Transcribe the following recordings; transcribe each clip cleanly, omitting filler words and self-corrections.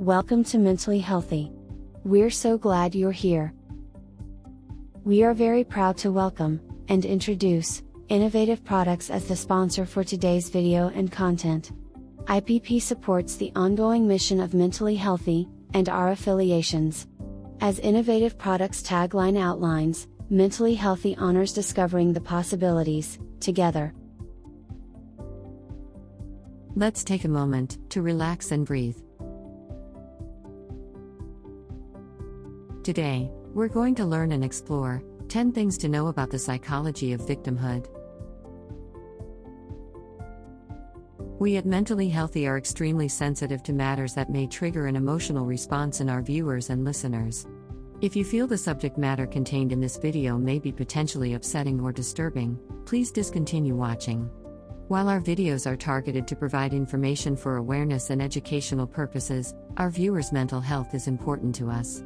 Welcome to Mentally Healthy. We're so glad you're here. We are very proud to welcome and introduce Innovative Products as the sponsor for today's video and content. IPP supports the ongoing mission of Mentally Healthy and our affiliations. As Innovative Products' tagline outlines, Mentally Healthy honors discovering the possibilities together. Let's take a moment to relax and breathe. Today, we're going to learn and explore 10 things to know about the psychology of victimhood. We at Mentally Healthy are extremely sensitive to matters that may trigger an emotional response in our viewers and listeners. If you feel the subject matter contained in this video may be potentially upsetting or disturbing, please discontinue watching. While our videos are targeted to provide information for awareness and educational purposes, our viewers' mental health is important to us.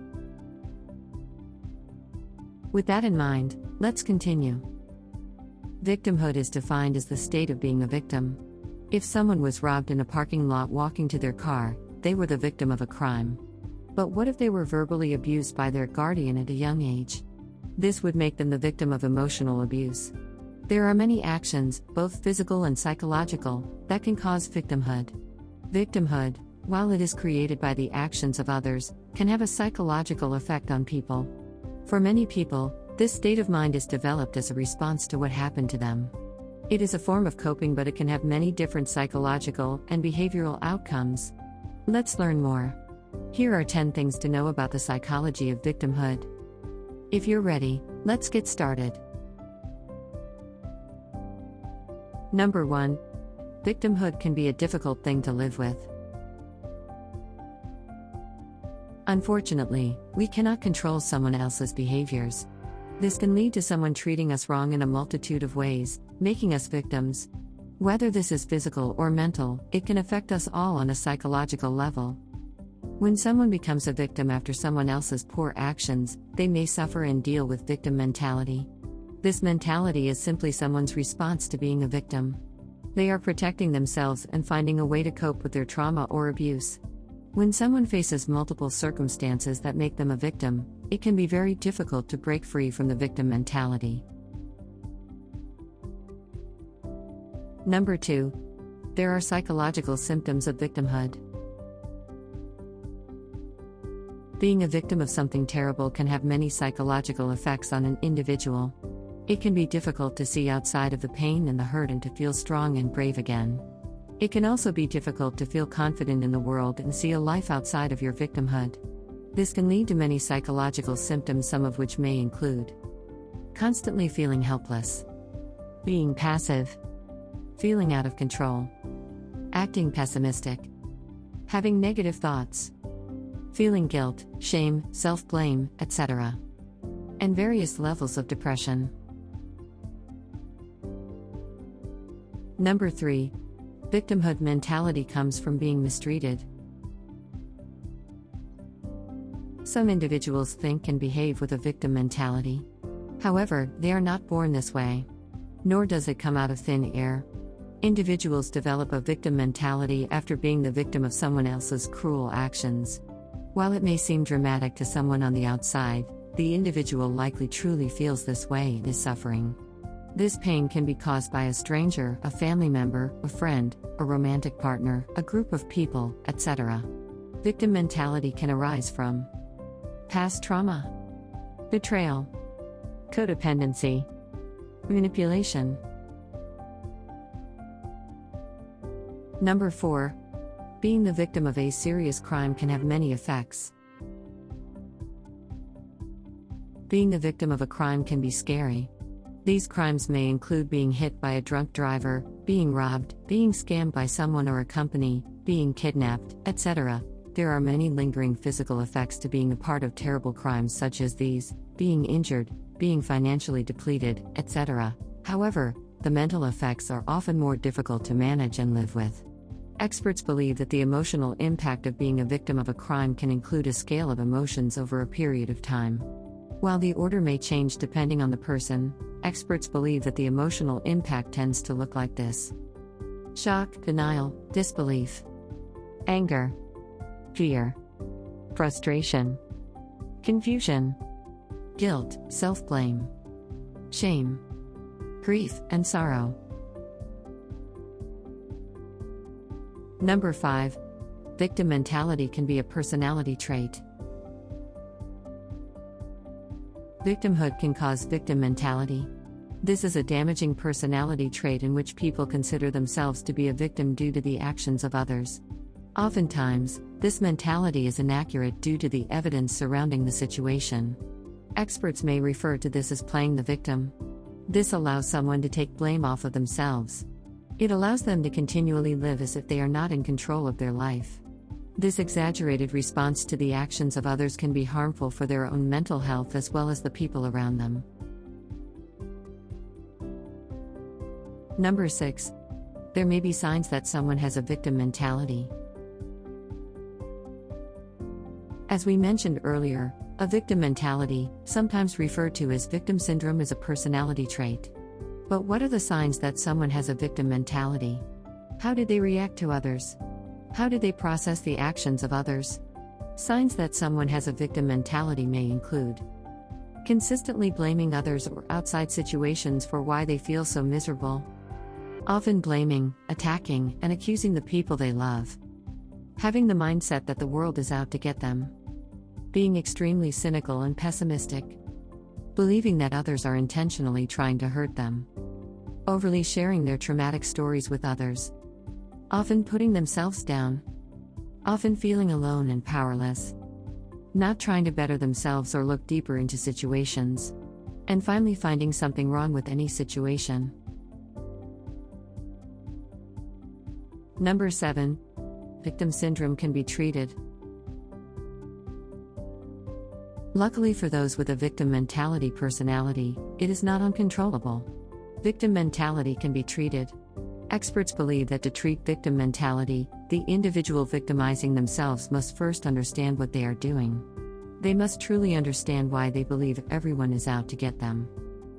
With that in mind, let's continue. Victimhood is defined as the state of being a victim. If someone was robbed in a parking lot walking to their car, they were the victim of a crime. But what if they were verbally abused by their guardian at a young age? This would make them the victim of emotional abuse. There are many actions, both physical and psychological, that can cause victimhood. Victimhood, while it is created by the actions of others, can have a psychological effect on people. For many people, this state of mind is developed as a response to what happened to them. It is a form of coping, but it can have many different psychological and behavioral outcomes. Let's learn more. Here are 10 things to know about the psychology of victimhood. If you're ready, let's get started. Number 1. Victimhood can be a difficult thing to live with. Unfortunately, we cannot control someone else's behaviors. This can lead to someone treating us wrong in a multitude of ways, making us victims. Whether this is physical or mental, it can affect us all on a psychological level. When someone becomes a victim after someone else's poor actions, they may suffer and deal with victim mentality. This mentality is simply someone's response to being a victim. They are protecting themselves and finding a way to cope with their trauma or abuse. When someone faces multiple circumstances that make them a victim, it can be very difficult to break free from the victim mentality. Number 2. There are psychological symptoms of victimhood. Being a victim of something terrible can have many psychological effects on an individual. It can be difficult to see outside of the pain and the hurt and to feel strong and brave again. It can also be difficult to feel confident in the world and see a life outside of your victimhood. This can lead to many psychological symptoms, some of which may include constantly feeling helpless, being passive, feeling out of control, acting pessimistic, having negative thoughts, feeling guilt, shame, self-blame, etc., and various levels of depression. Number 3. Victimhood mentality comes from being mistreated. Some individuals think and behave with a victim mentality. However, they are not born this way. Nor does it come out of thin air. Individuals develop a victim mentality after being the victim of someone else's cruel actions. While it may seem dramatic to someone on the outside, the individual likely truly feels this way and is suffering. This pain can be caused by a stranger, a family member, a friend, a romantic partner, a group of people, etc. Victim mentality can arise from past trauma, betrayal, codependency, manipulation. Number 4. Being the victim of a serious crime can have many effects. Being the victim of a crime can be scary. These crimes may include being hit by a drunk driver, being robbed, being scammed by someone or a company, being kidnapped, etc. There are many lingering physical effects to being a part of terrible crimes such as these: being injured, being financially depleted, etc. However, the mental effects are often more difficult to manage and live with. Experts believe that the emotional impact of being a victim of a crime can include a scale of emotions over a period of time. While the order may change depending on the person, experts believe that the emotional impact tends to look like this: shock, denial, disbelief, anger, fear, frustration, confusion, guilt, self-blame, shame, grief, and sorrow. Number 5. Victim mentality can be a personality trait. Victimhood can cause victim mentality. This is a damaging personality trait in which people consider themselves to be a victim due to the actions of others. Oftentimes, this mentality is inaccurate due to the evidence surrounding the situation. Experts may refer to this as playing the victim. This allows someone to take blame off of themselves. It allows them to continually live as if they are not in control of their life. This exaggerated response to the actions of others can be harmful for their own mental health as well as the people around them. Number 6. There may be signs that someone has a victim mentality. As we mentioned earlier, a victim mentality, sometimes referred to as victim syndrome, is a personality trait. But what are the signs that someone has a victim mentality? How do they react to others? How do they process the actions of others? Signs that someone has a victim mentality may include consistently blaming others or outside situations for why they feel so miserable. Often blaming, attacking, and accusing the people they love. Having the mindset that the world is out to get them. Being extremely cynical and pessimistic. Believing that others are intentionally trying to hurt them. Overly sharing their traumatic stories with others. Often putting themselves down. Often feeling alone and powerless. Not trying to better themselves or look deeper into situations. And finally, finding something wrong with any situation. Number 7. Victim syndrome can be treated. Luckily for those with a victim mentality personality, it is not uncontrollable. Victim mentality can be treated. Experts believe that to treat victim mentality, the individual victimizing themselves must first understand what they are doing. They must truly understand why they believe everyone is out to get them.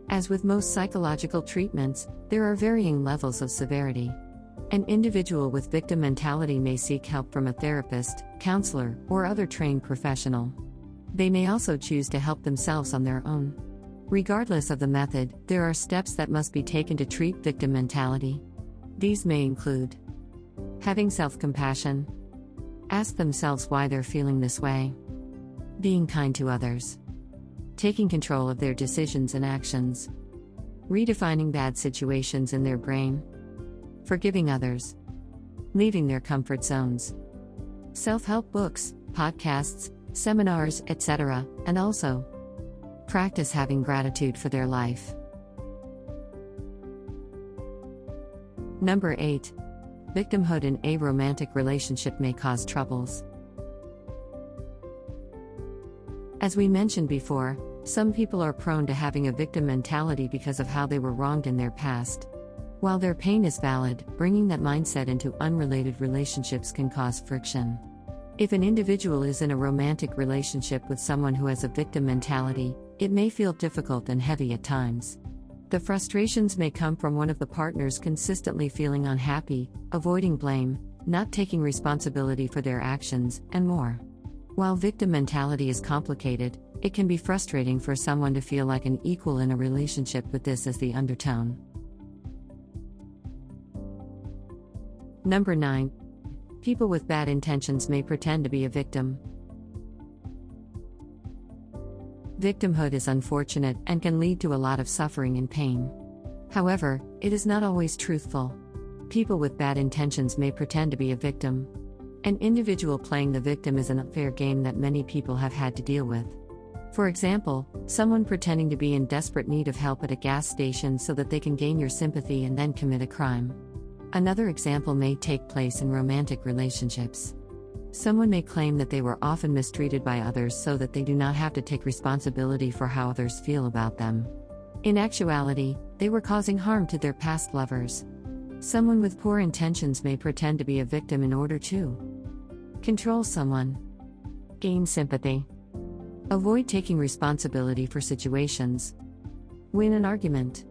As with most psychological treatments, there are varying levels of severity. An individual with victim mentality may seek help from a therapist, counselor, or other trained professional. They may also choose to help themselves on their own. Regardless of the method, there are steps that must be taken to treat victim mentality. These may include having self-compassion, ask themselves why they're feeling this way, being kind to others, taking control of their decisions and actions, redefining bad situations in their brain, forgiving others, leaving their comfort zones, self-help books, podcasts, seminars, etc., and also practice having gratitude for their life. Number 8. Victimhood in a romantic relationship may cause troubles. As we mentioned before, some people are prone to having a victim mentality because of how they were wronged in their past. While their pain is valid, bringing that mindset into unrelated relationships can cause friction. If an individual is in a romantic relationship with someone who has a victim mentality, it may feel difficult and heavy at times. The frustrations may come from one of the partners consistently feeling unhappy, avoiding blame, not taking responsibility for their actions, and more. While victim mentality is complicated, it can be frustrating for someone to feel like an equal in a relationship with this as the undertone. Number 9. People with bad intentions may pretend to be a victim. Victimhood is unfortunate and can lead to a lot of suffering and pain. However, it is not always truthful. People with bad intentions may pretend to be a victim. An individual playing the victim is an unfair game that many people have had to deal with. For example, someone pretending to be in desperate need of help at a gas station so that they can gain your sympathy and then commit a crime. Another example may take place in romantic relationships. Someone may claim that they were often mistreated by others so that they do not have to take responsibility for how others feel about them. In actuality, they were causing harm to their past lovers. Someone with poor intentions may pretend to be a victim in order to control someone, gain sympathy, avoid taking responsibility for situations, win an argument,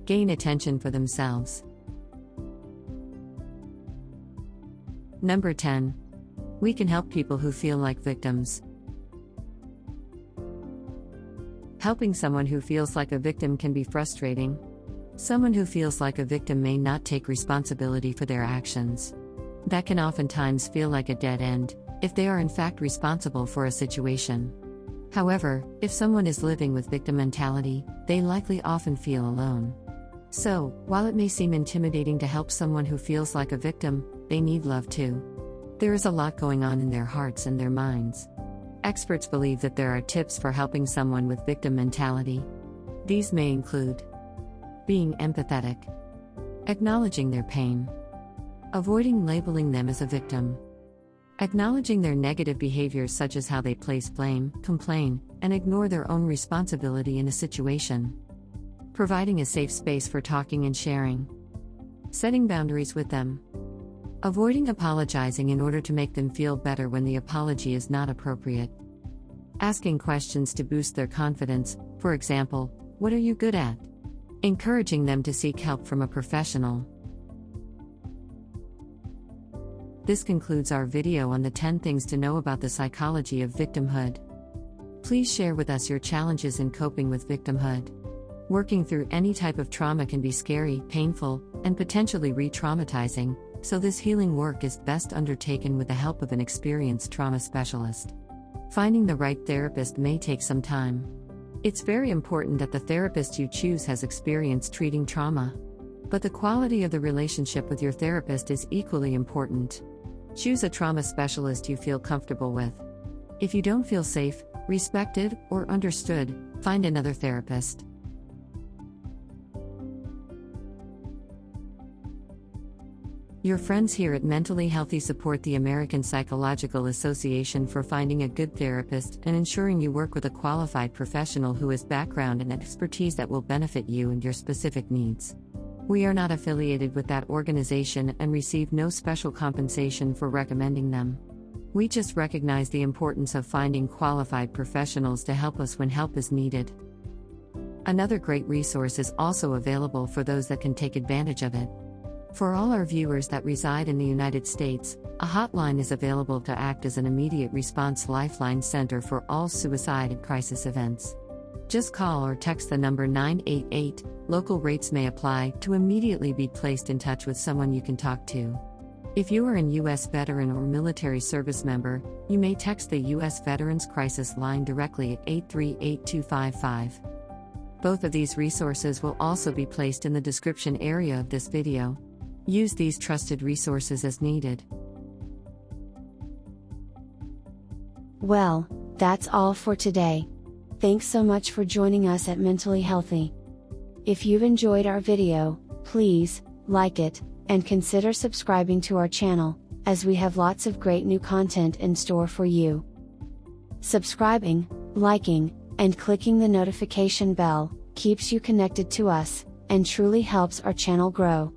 gain attention for themselves. Number 10. We can help people who feel like victims. Helping someone who feels like a victim can be frustrating. Someone who feels like a victim may not take responsibility for their actions. That can oftentimes feel like a dead end, if they are in fact responsible for a situation. However, if someone is living with victim mentality, they likely often feel alone. So, while it may seem intimidating to help someone who feels like a victim, they need love too. There is a lot going on in their hearts and their minds. Experts believe that there are tips for helping someone with victim mentality. These may include being empathetic, acknowledging their pain, avoiding labeling them as a victim, acknowledging their negative behaviors such as how they place blame, complain, and ignore their own responsibility in a situation, providing a safe space for talking and sharing, setting boundaries with them, avoiding apologizing in order to make them feel better when the apology is not appropriate, asking questions to boost their confidence, for example, what are you good at? Encouraging them to seek help from a professional. This concludes our video on the 10 things to know about the psychology of victimhood. Please share with us your challenges in coping with victimhood. Working through any type of trauma can be scary, painful, and potentially re-traumatizing, so this healing work is best undertaken with the help of an experienced trauma specialist. Finding the right therapist may take some time. It's very important that the therapist you choose has experience treating trauma. But the quality of the relationship with your therapist is equally important. Choose a trauma specialist you feel comfortable with. If you don't feel safe, respected, or understood, find another therapist. Your friends here at Mentally Healthy support the American Psychological Association for finding a good therapist and ensuring you work with a qualified professional who has background and expertise that will benefit you and your specific needs. We are not affiliated with that organization and receive no special compensation for recommending them. We just recognize the importance of finding qualified professionals to help us when help is needed. Another great resource is also available for those that can take advantage of it. For all our viewers that reside in the United States, a hotline is available to act as an immediate response lifeline center for all suicide and crisis events. Just call or text the number 988, local rates may apply, to immediately be placed in touch with someone you can talk to. If you are a U.S. veteran or military service member, you may text the U.S. Veterans Crisis Line directly at 838-255. Both of these resources will also be placed in the description area of this video. Use these trusted resources as needed. Well, that's all for today. Thanks so much for joining us at Mentally Healthy. If you've enjoyed our video, please like it, and consider subscribing to our channel, as we have lots of great new content in store for you. Subscribing, liking, and clicking the notification bell keeps you connected to us, and truly helps our channel grow.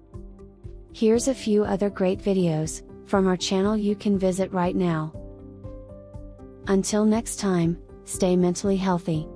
Here's a few other great videos from our channel you can visit right now. Until next time, stay mentally healthy.